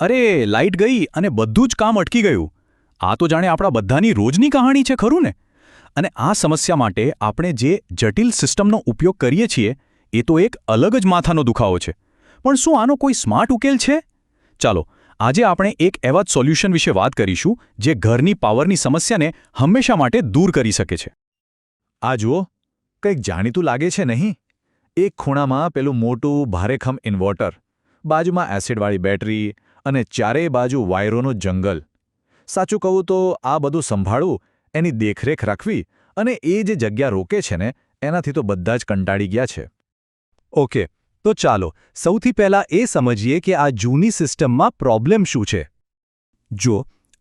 અરે લાઇટ ગઈ અને બધું જ કામ અટકી ગયું. આ તો જાણે આપણા બધાની રોજની કહાણી છે, ખરું ને? અને આ સમસ્યા માટે આપણે જે જટિલ સિસ્ટમનો ઉપયોગ કરીએ છીએ એ તો એક અલગ જ માથાનો દુખાવો છે. પણ શું આનો કોઈ સ્માર્ટ ઉકેલ છે? ચાલો આજે આપણે એક એવા જ સોલ્યુશન વિશે વાત કરીશું જે ઘરની પાવરની સમસ્યાને હંમેશા માટે દૂર કરી શકે છે. આ જુઓ, કંઈક જાણીતું લાગે છે નહીં? એક ખૂણામાં પેલું મોટું ભારેખમ ઇન્વર્ટર, બાજુમાં એસિડવાળી બેટરી અને ચારેય બાજુ વાયરોનું જંગલ. સાચું કહું તો આ બધું સંભાળવું, એની દેખરેખ રાખવી અને એ જે જગ્યા રોકે છે ને, એનાથી તો બધા જ કંટાળી ગયા છે. ઓકે, તો ચાલો સૌથી પહેલાં એ સમજીએ કે આ જૂની સિસ્ટમમાં પ્રોબ્લેમ શું છે. જો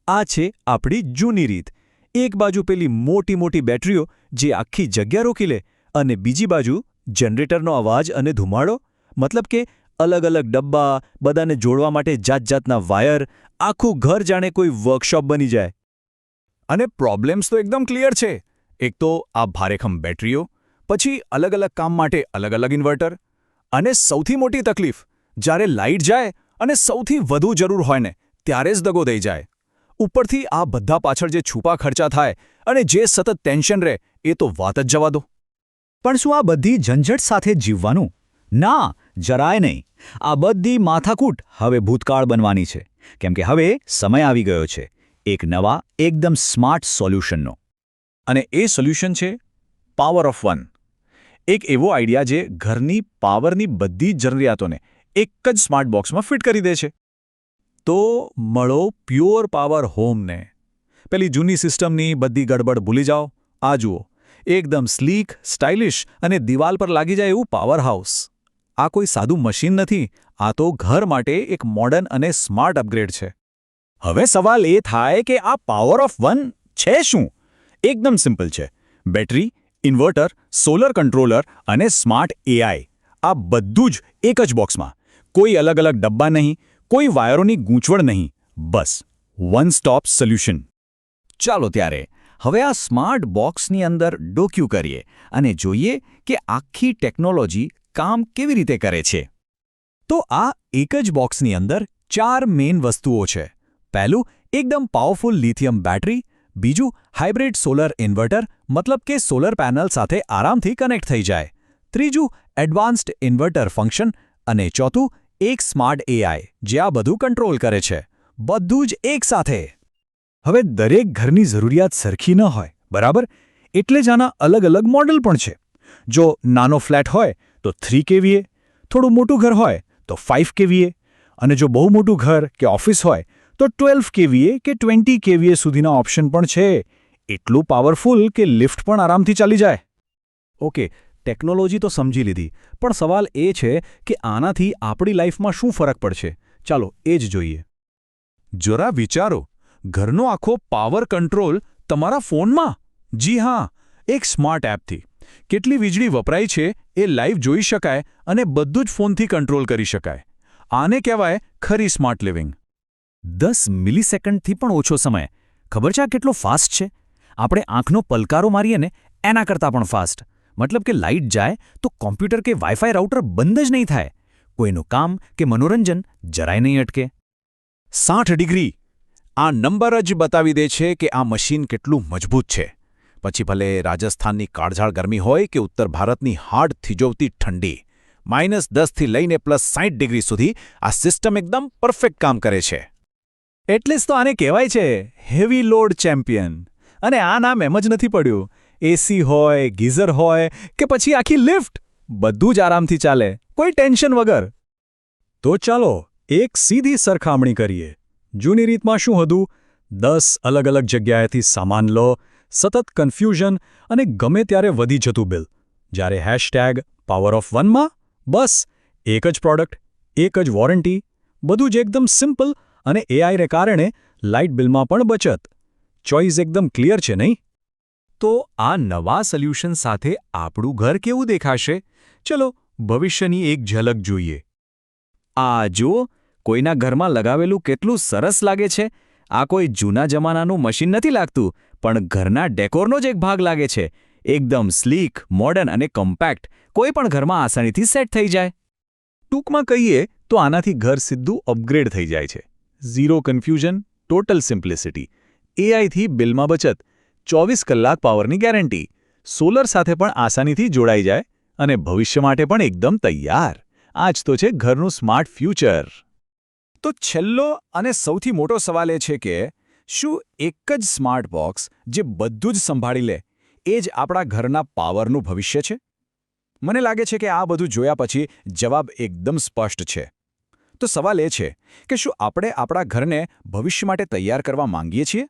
આ છે આપણી જૂની રીત. એક બાજુ પેલી મોટી મોટી બેટરીઓ જે આખી જગ્યા રોકી લે અને બીજી બાજુ જનરેટરનો અવાજ અને ધુમાડો, મતલબ કે અલગ અલગ ડબ્બા, બધાને જોડવા માટે જાત જાતના વાયર, આખું ઘર જાણે કોઈ વર્કશોપ બની જાય. અને પ્રોબ્લેમ્સ તો એકદમ ક્લિયર છે. એક તો આ ભારેખમ બેટરીઓ, પછી અલગ અલગ કામ માટે અલગ અલગ ઇન્વર્ટર, અને સૌથી મોટી તકલીફ, જ્યારે લાઇટ જાય અને સૌથી વધુ જરૂર હોય ને ત્યારે જ દગો થઈ જાય. ઉપરથી આ બધા પાછળ જે છુપા ખર્ચા થાય અને જે સતત ટેન્શન રહે, એ તો વાત જ જવા દો. પણ શું આ બધી ઝંઝટ સાથે જીવવાનું? ના, જરાય નહીં. આ બધી માથાકૂટ હવે ભૂતકાળ બનવાની છે, કેમ કે હવે સમય આવી ગયો છે એક નવા, એકદમ સ્માર્ટ સોલ્યુશનનો. અને એ સોલ્યુશન છે પાવર ઓફ વન. એક એવો આઈડિયા જે ઘરની પાવરની બધી જ જરૂરિયાતોને એક જ સ્માર્ટ બોક્સમાં ફિટ કરી દે છે. તો મળો પ્યોર પાવર હોમને. પેલી જૂની સિસ્ટમની બધી ગડબડ ભૂલી જાઓ. આ જુઓ, એકદમ સ્લીક, સ્ટાઇલિશ અને દિવાલ પર લાગી જાય એવું પાવર હાઉસ. આ કોઈ સાદું મશીન નથી, આ તો ઘર માટે એક મોડર્ન અને સ્માર્ટ અપગ્રેડ છે. હવે સવાલ એ થાય કે આ પાવર ઓફ વન છે શું? એકદમ સિમ્પલ છે. બેટરી, ઇન્વર્ટર, સોલર કંટ્રોલર અને સ્માર્ટ એઆઈ, આ બધું જ એક જ બોક્સમાં. કોઈ અલગ અલગ ડબ્બા નહીં, કોઈ વાયરોની ગૂંચવણ નહીં, બસ વન સ્ટોપ સોલ્યુશન. ચાલો ત્યારે હવે આ સ્માર્ટ બોક્સની અંદર ડોક્યું કરીએ અને જોઈએ કે આખી ટેકનોલોજી કામ કેવી રીતે કરે છે. તો આ એક જ બોક્સની અંદર 4 મેઇન વસ્તુઓ છે. પહેલું, એકદમ પાવરફુલ લિથિયમ બેટરી. બીજું, હાઇબ્રિડ સોલર ઇન્વર્ટર, મતલબ કે સોલર પેનલ સાથે આરામથી કનેક્ટ થઈ જાય. ત્રીજું, એડવાન્સ્ડ ઇન્વર્ટર ફંક્શન. અને ચોથું, એક સ્માર્ટ એઆઈ જે આ બધું કંટ્રોલ કરે છે. બધું જ એક સાથે. હવે દરેક ઘરની જરૂરિયાત સરખી ન હોય, બરાબર? એટલે જ આના અલગ અલગ મોડલ પણ છે. જો નાનો ફ્લેટ હોય તો 3 kVA, થોડું મોટું ઘર હોય તો 5 kVA, અને જો બહુ મોટું ઘર કે ઓફિસ હોય તો 12 kVA કે 20 kVA સુધીના ઓપ્શન પણ છે. એટલું પાવરફુલ કે લિફ્ટ પણ આરામથી ચાલી જાય. ઓકે, ટેકનોલોજી તો સમજી લીધી, પણ સવાલ એ છે કે આનાથી આપણી લાઈફમાં શું ફરક પડશે? ચાલો એ જ જોઈએ. જરા વિચારો, ઘરનો આખો પાવર કંટ્રોલ તમારા ફોનમાં. જી હા, એક સ્માર્ટ એપથી. કેટલી વીજળી વપરાય છે એ લાઈવ જોઈ શકાય અને બધું જ ફોનથી કંટ્રોલ કરી શકાય. આને કહેવાય ખરી સ્માર્ટ લિવિંગ. 10 મિલિસેકન્ડથી પણ ઓછો સમય. ખબર છે આ કેટલો ફાસ્ટ છે? આપણે આંખનો પલકારો મારીએ ને એના કરતાં પણ ફાસ્ટ. મતલબ કે લાઇટ જાય તો કોમ્પ્યુટર કે વાઈફાઈ રાઉટર બંધ જ નહીં થાય. કોઈનું કામ કે મનોરંજન જરાય નહીં અટકે. 60 ડિગ્રી. આ નંબર જ બતાવી દે છે કે આ મશીન કેટલું મજબૂત છે. પછી ભલે રાજસ્થાનની કાળઝાળ ગરમી હોય કે ઉત્તર ભારતની હાડ થીજવતી ઠંડી, -10 થી લઈને +60 ડિગ્રી સુધી આ સિસ્ટમ એકદમ પરફેક્ટ કામ કરે છે. એટલે જ તો આને કહેવાય છે હેવી લોડ ચેમ્પિયન. અને આ નામ એમ જ નથી પડ્યું. એસી હોય, ગીઝર હોય કે પછી આખી લિફ્ટ, બધું જ આરામથી ચાલે, કોઈ ટેન્શન વગર. તો ચાલો એક સીધી સરખામણી કરીએ. જૂની રીતમાં શું હતું? 10 અલગ અલગ જગ્યાએથી સામાન લો, સતત કન્ફ્યુઝન અને ગમે ત્યારે વધી જતું બિલ. જ્યારે #પાવર ઓફ વનમાં બસ એક જ પ્રોડક્ટ, એક જ વોરંટી, બધું જ એકદમ સિમ્પલ, અને એઆઈને કારણે લાઇટ બિલમાં પણ બચત. ચોઇસ એકદમ ક્લિયર છે નહીં? તો આ નવા સોલ્યુશન સાથે આપણું ઘર કેવું દેખાશે? ચલો ભવિષ્યની એક ઝલક જોઈએ. આ જુઓ, કોઈના ઘરમાં લગાવેલું કેટલું સરસ લાગે છે. આ કોઈ જૂના જમાનાનું મશીન નથી લાગતું, પણ ઘરના ડેકોરનો જ એક ભાગ લાગે છે. એકદમ સ્લીક, મોડર્ન અને કોમ્પેક્ટ, કોઈ પણ ઘરમાં આસાનીથી સેટ થઈ જાય. ટૂંકમાં કહીએ તો આનાથી ઘર સીધું અપગ્રેડ થઈ જાય છે. Zero confusion, total simplicity. એઆઈથી બિલમાં બચત, 24 કલાક પાવરની ગેરંટી, સોલર સાથે પણ આસાનીથી જોડાઈ જાય અને ભવિષ્ય માટે પણ એકદમ તૈયાર. આ જ તો છે ઘરનું સ્માર્ટ ફ્યુચર. તો છેલ્લો અને સૌથી મોટો સવાલ એ છે કે શું એક જ સ્માર્ટ બોક્સ જે બધું જ સંભાળી લે એ જ આપણા ઘરના પાવરનું ભવિષ્ય છે? મને લાગે છે કે આ બધું જોયા પછી જવાબ એકદમ સ્પષ્ટ છે. તો સવાલ એ છે કે શું આપણે આપણા ઘરને ભવિષ્ય માટે તૈયાર કરવા માંગીએ છીએ?